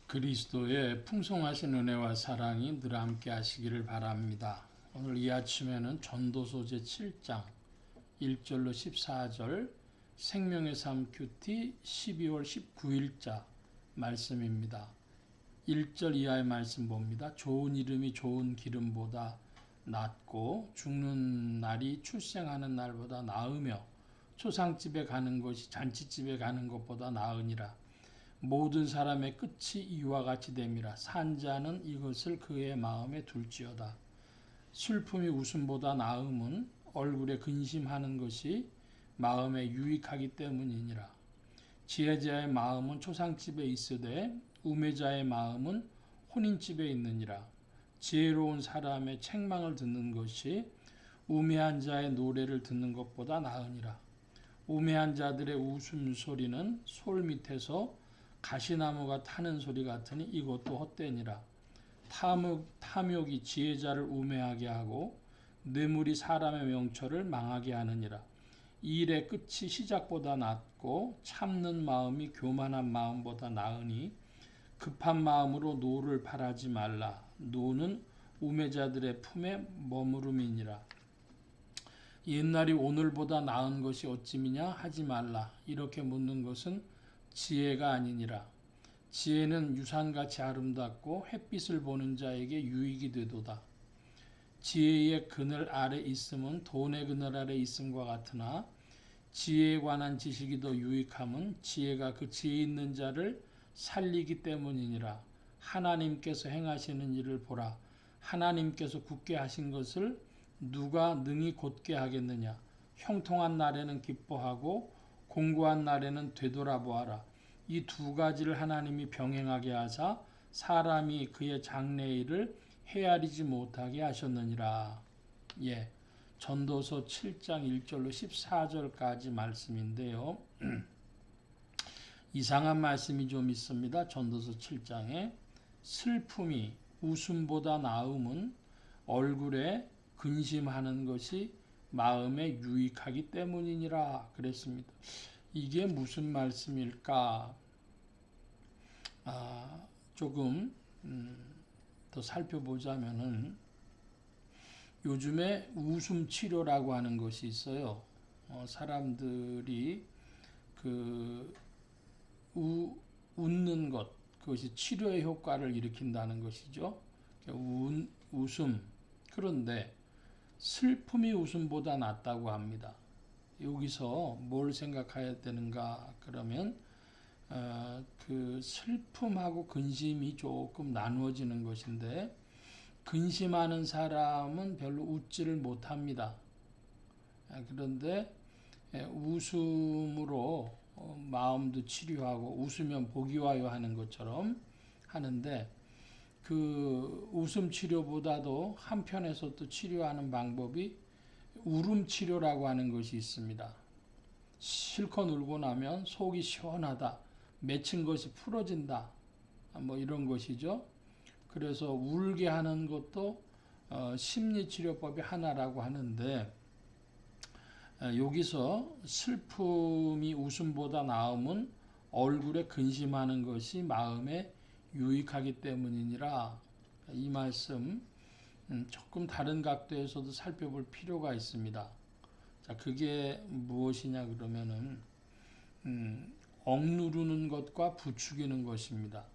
그리스도의 풍성하신 은혜와 사랑이 늘 함께 하시기를 바랍니다. 오늘 이 아침에는 전도서 제7장 1절로 14절 생명의 삶 큐티 12월 19일자 말씀입니다. 1절 이하의 말씀 봅니다. 좋은 이름이 좋은 기름보다 낫고 죽는 날이 출생하는 날보다 나으며 초상집에 가는 것이 잔치집에 가는 것보다 나으니라. 모든 사람의 끝이 이와 같이 됨이라. 산자는 이것을 그의 마음에 둘지어다. 슬픔이 웃음보다 나음은 얼굴에 근심하는 것이 마음에 유익하기 때문이니라. 지혜자의 마음은 초상집에 있으되 우매자의 마음은 혼인집에 있느니라. 지혜로운 사람의 책망을 듣는 것이 우매한 자의 노래를 듣는 것보다 나으니라. 우매한 자들의 웃음소리는 솔 밑에서 가시나무가 타는 소리 같으니 이것도 헛되니라. 탐욕이 지혜자를 우매하게 하고 뇌물이 사람의 명철을 망하게 하느니라. 일의 끝이 시작보다 낫고 참는 마음이 교만한 마음보다 나으니 급한 마음으로 노를 바라지 말라. 노는 우매자들의 품에 머무름이니라. 옛날이 오늘보다 나은 것이 어찌미냐 하지 말라. 이렇게 묻는 것은 지혜가 아니니라. 지혜는 유산같이 아름답고 햇빛을 보는 자에게 유익이 되도다. 지혜의 그늘 아래 있음은 돈의 그늘 아래 있음과 같으나 지혜에 관한 지식이 더 유익함은 지혜가 그 지혜 있는 자를 살리기 때문이니라. 하나님께서 행하시는 일을 보라. 하나님께서 굳게 하신 것을 누가 능히 곧게 하겠느냐. 형통한 날에는 기뻐하고 공고한 날에는 되돌아보아라. 이 두 가지를 하나님이 병행하게 하사 사람이 그의 장래일을 헤아리지 못하게 하셨느니라. 전도서 7장 1절로 14절까지 말씀인데요. 이상한 말씀이 좀 있습니다. 전도서 7장에 슬픔이 웃음보다 나음은 얼굴에 근심하는 것이 마음에 유익하기 때문이니라 그랬습니다. 이게 무슨 말씀일까? 조금 더 살펴보자면은 요즘에 웃음 치료라고 하는 것이 있어요. 사람들이 웃는 것, 그것이 치료의 효과를 일으킨다는 것이죠. 웃음. 그런데 슬픔이 웃음보다 낫다고 합니다. 여기서 뭘 생각해야 되는가 그러면 그 슬픔하고 근심이 조금 나누어지는 것인데 근심하는 사람은 별로 웃지를 못합니다. 그런데 웃음으로 마음도 치료하고 웃으면 복이 와요 하는 것처럼 하는데 그 웃음 치료보다도 한편에서 또 치료하는 방법이 울음 치료라고 하는 것이 있습니다. 실컷 울고 나면 속이 시원하다. 맺힌 것이 풀어진다. 뭐 이런 것이죠. 그래서 울게 하는 것도 심리치료법의 하나라고 하는데 여기서 슬픔이 웃음보다 나음은 얼굴에 근심하는 것이 마음에 유익하기 때문이니라. 이 말씀 조금 다른 각도에서도 살펴볼 필요가 있습니다. 자, 그게 무엇이냐 그러면은 억누르는 것과 부추기는 것입니다.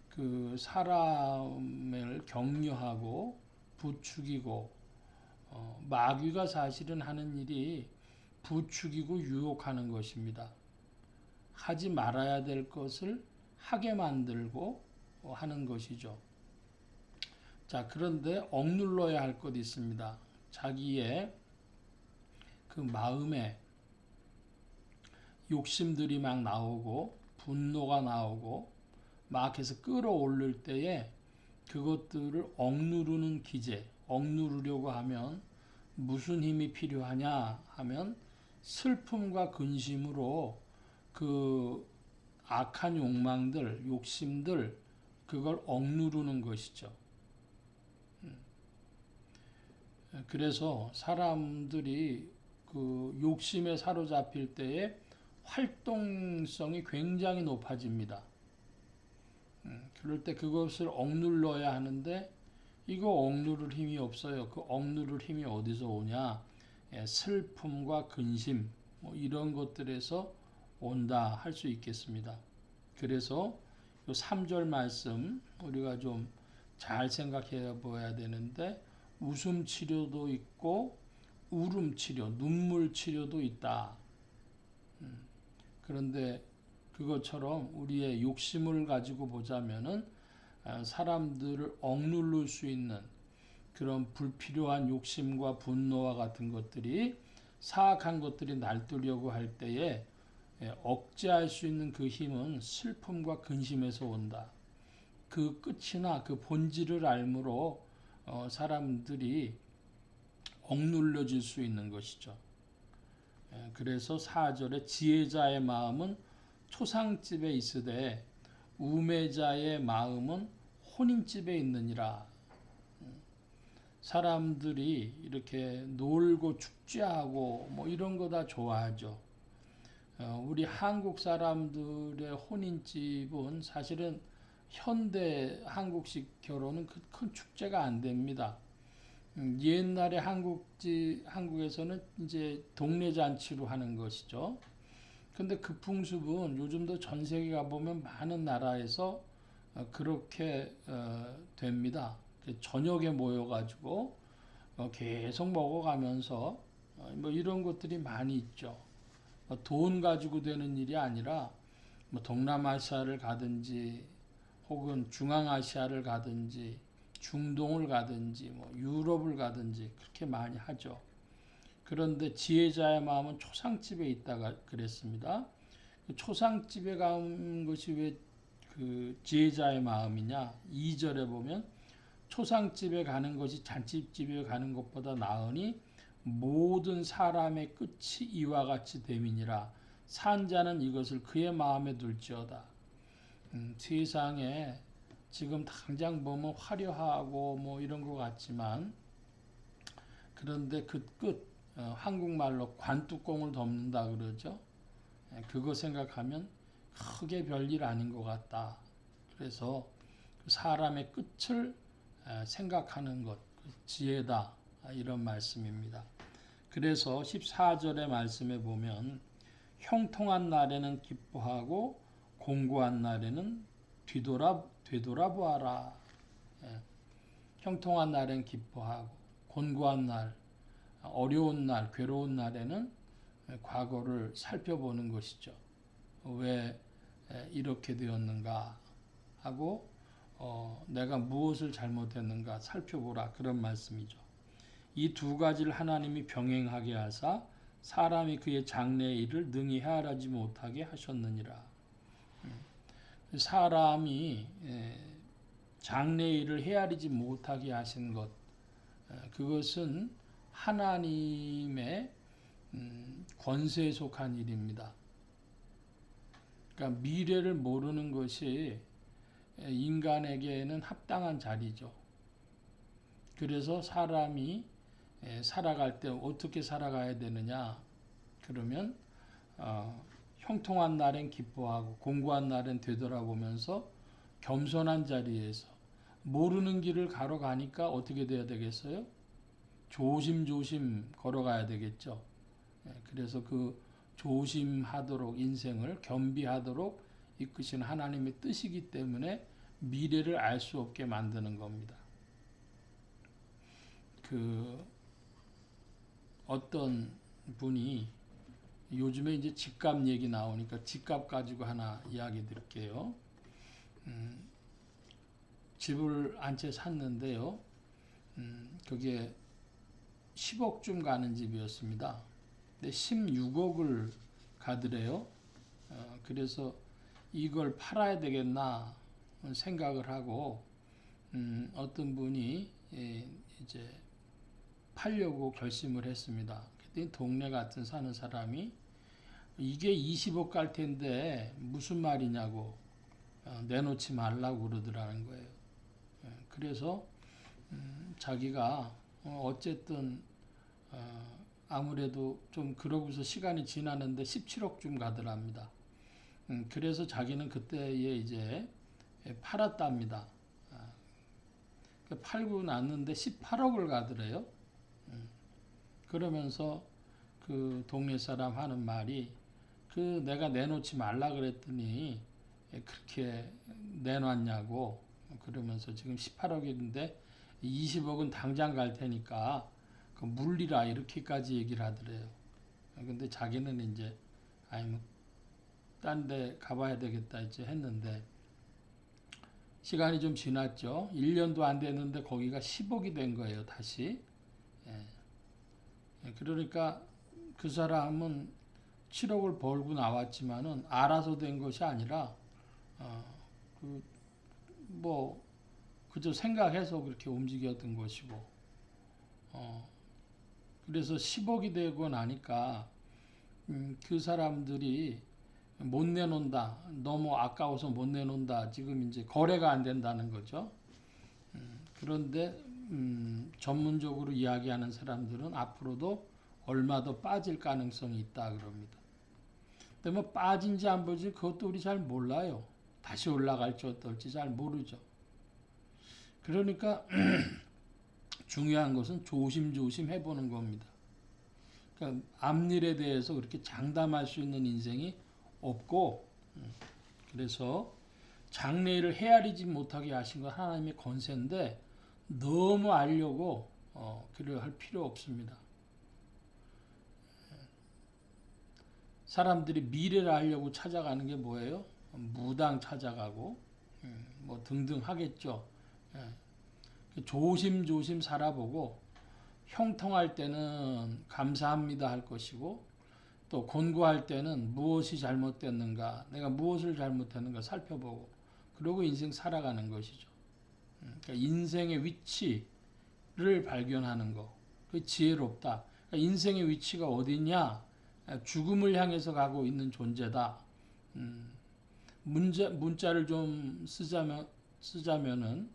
그 사람을 격려하고 부추기고 마귀가 사실은 하는 일이 부추기고 유혹하는 것입니다. 하지 말아야 될 것을 하게 만들고 하는 것이죠. 자, 그런데 억눌러야 할 것이 있습니다. 자기의 그 마음에 욕심들이 막 나오고 분노가 나오고 막 해서 끌어올릴 때에 그것들을 억누르는 기제, 억누르려고 하면 무슨 힘이 필요하냐 하면 슬픔과 근심으로 그 악한 욕망들, 욕심들 그걸 억누르는 것이죠. 그래서 사람들이 그 욕심에 사로잡힐 때에 활동성이 굉장히 높아집니다. 그럴 때 그것을 억눌러야 하는데 이거 억누를 힘이 없어요. 그 억누를 힘이 어디서 오냐? 슬픔과 근심 뭐 이런 것들에서 온다 할 수 있겠습니다. 그래서 이 3절 말씀 우리가 좀 잘 생각해 봐야 되는데 웃음 치료도 있고 울음 치료, 눈물 치료도 있다. 그런데 그것처럼 우리의 욕심을 가지고 보자면은 사람들을 억누를 수 있는 그런 불필요한 욕심과 분노와 같은 것들이 사악한 것들이 날뛰려고 할 때에 억제할 수 있는 그 힘은 슬픔과 근심에서 온다. 그 끝이나 그 본질을 알므로 사람들이 억눌려질 수 있는 것이죠. 그래서 4절에 지혜자의 마음은 초상집에 있으되 우매자의 마음은 혼인집에 있느니라. 사람들이 이렇게 놀고 축제하고 뭐 이런 거 다 좋아하죠. 우리 한국 사람들의 혼인집은 사실은 현대 한국식 결혼은 큰 축제가 안 됩니다. 옛날에 한국에서는 이제 동네 잔치로 하는 것이죠. 근데 그 풍습은 요즘도 전 세계 가보면 많은 나라에서 그렇게 됩니다. 저녁에 모여가지고 계속 먹어가면서 뭐 이런 것들이 많이 있죠. 돈 가지고 되는 일이 아니라 뭐 동남아시아를 가든지 혹은 중앙아시아를 가든지 중동을 가든지 뭐 유럽을 가든지 그렇게 많이 하죠. 그런데 지혜자의 마음은 초상집에 있다가 그랬습니다. 초상집에 가는 것이 왜 그 지혜자의 마음이냐? 2절에 보면 초상집에 가는 것이 잔치집에 가는 것보다 나으니 모든 사람의 끝이 이와 같이 됨이니라. 산 자는 이것을 그의 마음에 둘지어다. 세상에 지금 당장 보면 화려하고 뭐 이런 것 같지만 그런데 그 끝, 한국말로 관뚜껑을 덮는다 그러죠. 그거 생각하면 크게 별일 아닌 것 같다. 그래서 사람의 끝을 생각하는 것, 지혜다. 이런 말씀입니다. 그래서 14절의 말씀에 보면 형통한 날에는 기뻐하고 공고한 날에는 되돌아보아라. 형통한 날엔 기뻐하고 곤고한 날, 어려운 날, 괴로운 날에는 과거를 살펴보는 것이죠. 왜 이렇게 되었는가 하고 내가 무엇을 잘못했는가 살펴보라 그런 말씀이죠. 이 두 가지를 하나님이 병행하게 하사 사람이 그의 장래의 일을 능히 헤아리지 못하게 하셨느니라. 사람이 장래의 일을 헤아리지 못하게 하신 것, 그것은 하나님의 권세에 속한 일입니다. 그러니까 미래를 모르는 것이 인간에게는 합당한 자리죠. 그래서 사람이 살아갈 때 어떻게 살아가야 되느냐? 그러면 형통한 날엔 기뻐하고 공고한 날엔 되돌아보면서 겸손한 자리에서 모르는 길을 걸어가니까 어떻게 돼야 되겠어요? 조심조심 걸어가야 되겠죠. 그래서 그 조심하도록 인생을 겸비하도록 이끄신 하나님의 뜻이기 때문에 미래를 알 수 없게 만드는 겁니다. 어떤 분이 요즘에 이제 집값 얘기 나오니까 집값 가지고 하나 이야기 드릴게요. 집을 한 채 샀는데요. 그게 10억쯤 가는 집이었습니다. 근데 16억을 가더래요. 그래서 이걸 팔아야 되겠나 생각을 하고 어떤 분이 이제 팔려고 결심을 했습니다. 그때 동네 같은 사는 사람이 이게 20억 갈 텐데 무슨 말이냐고 내놓지 말라고 그러더라는 거예요. 그래서 자기가 어쨌든 아무래도 좀 그러고서 시간이 지나는데 17억쯤 가더랍니다. 그래서 자기는 그때에 이제 팔았답니다. 팔고 났는데 18억을 가더래요. 그러면서 그 동네 사람 하는 말이 내가 내놓지 말라 그랬더니 그렇게 내놨냐고 그러면서 지금 18억인데 20억은 당장 갈 테니까 그 물리라 이렇게까지 얘기를 하더래요. 근데 자기는 이제 뭐 딴 데 가봐야 되겠다 이제 했는데 시간이 좀 지났죠. 1년도 안 됐는데 거기가 10억이 된 거예요. 다시. 그러니까 그 사람은 7억을 벌고 나왔지만은 알아서 된 것이 아니라 그저 생각해서 그렇게 움직였던 것이고 그래서 10억이 되고 나니까 그 사람들이 못 내놓는다. 너무 아까워서 못 내놓는다. 지금 이제 거래가 안 된다는 거죠. 그런데 전문적으로 이야기하는 사람들은 앞으로도 얼마 더 빠질 가능성이 있다 그럽니다. 근데 뭐 빠진지 안 빠진지 그것도 우리 잘 몰라요. 다시 올라갈지 어떨지 잘 모르죠. 그러니까 중요한 것은 조심조심 해보는 겁니다. 그러니까 앞일에 대해서 그렇게 장담할 수 있는 인생이 없고 그래서 장래일을 헤아리지 못하게 하신 건 하나님의 권세인데 너무 알려고 그를 할 필요 없습니다. 사람들이 미래를 알려고 찾아가는 게 뭐예요? 무당 찾아가고 뭐 등등 하겠죠. 조심조심 살아보고 형통할 때는 감사합니다 할 것이고 또 곤고할 때는 무엇이 잘못됐는가 내가 무엇을 잘못했는가 살펴보고 그러고 인생 살아가는 것이죠. 그러니까 인생의 위치를 발견하는 거 그 지혜롭다. 그러니까 인생의 위치가 어디냐 죽음을 향해서 가고 있는 존재다. 문자를 좀 쓰자면은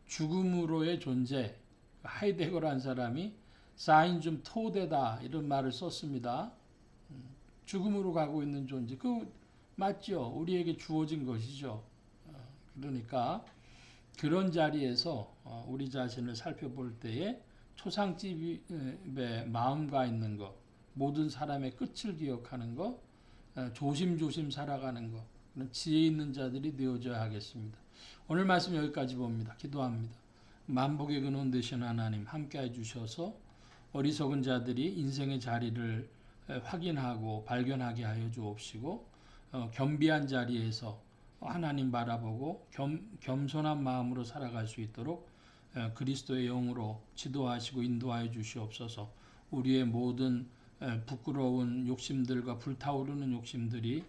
죽음으로의 존재 하이데거라는 사람이 사인 좀 토대다 이런 말을 썼습니다. 죽음으로 가고 있는 존재 그 맞죠? 우리에게 주어진 것이죠. 그러니까 그런 자리에서 우리 자신을 살펴볼 때에 초상집에 마음가 있는 것 모든 사람의 끝을 기억하는 것 조심조심 살아가는 것 그런 지혜 있는 자들이 되어져야 하겠습니다. 오늘 말씀 여기까지 봅니다. 기도합니다. 만복의 근원 되신 하나님 함께해 주셔서 어리석은 자들이 인생의 자리를 확인하고 발견하게 하여 주옵시고 겸비한 자리에서 하나님 바라보고 겸손한 마음으로 살아갈 수 있도록 그리스도의 영으로 지도하시고 인도하여 주시옵소서. 우리의 모든 부끄러운 욕심들과 불타오르는 욕심들이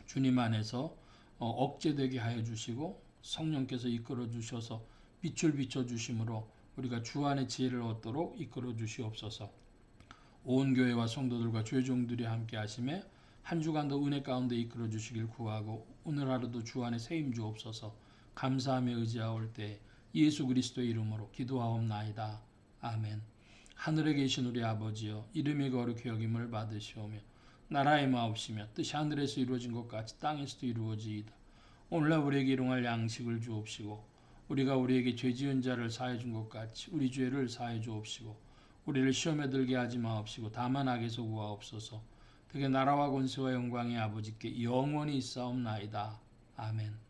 주님 안에서 억제되게 하여 주시고 성령께서 이끌어 주셔서 빛을 비춰 주심으로 우리가 주 안의 지혜를 얻도록 이끌어 주시옵소서. 온 교회와 성도들과 죄종들이 함께 하심에 한 주간도 은혜 가운데 이끌어 주시길 구하고 오늘 하루도 주 안에 세임 주옵소서. 감사하며 의지하올 때 예수 그리스도의 이름으로 기도하옵나이다. 아멘. 하늘에 계신 우리 아버지여 이름이 거룩히 여김을 받으시오며 나라의 마옵시며 뜻이 하늘에서 이루어진 것 같이 땅에서도 이루어지이다. 오늘날 우리에게 일용할 양식을 주옵시고 우리가 우리에게 죄 지은 자를 사해 준 것 같이 우리 죄를 사해 주옵시고 우리를 시험에 들게 하지 마옵시고 다만 악에서 구하옵소서. 되게 나라와 권세와 영광의 아버지께 영원히 있사옵나이다. 아멘.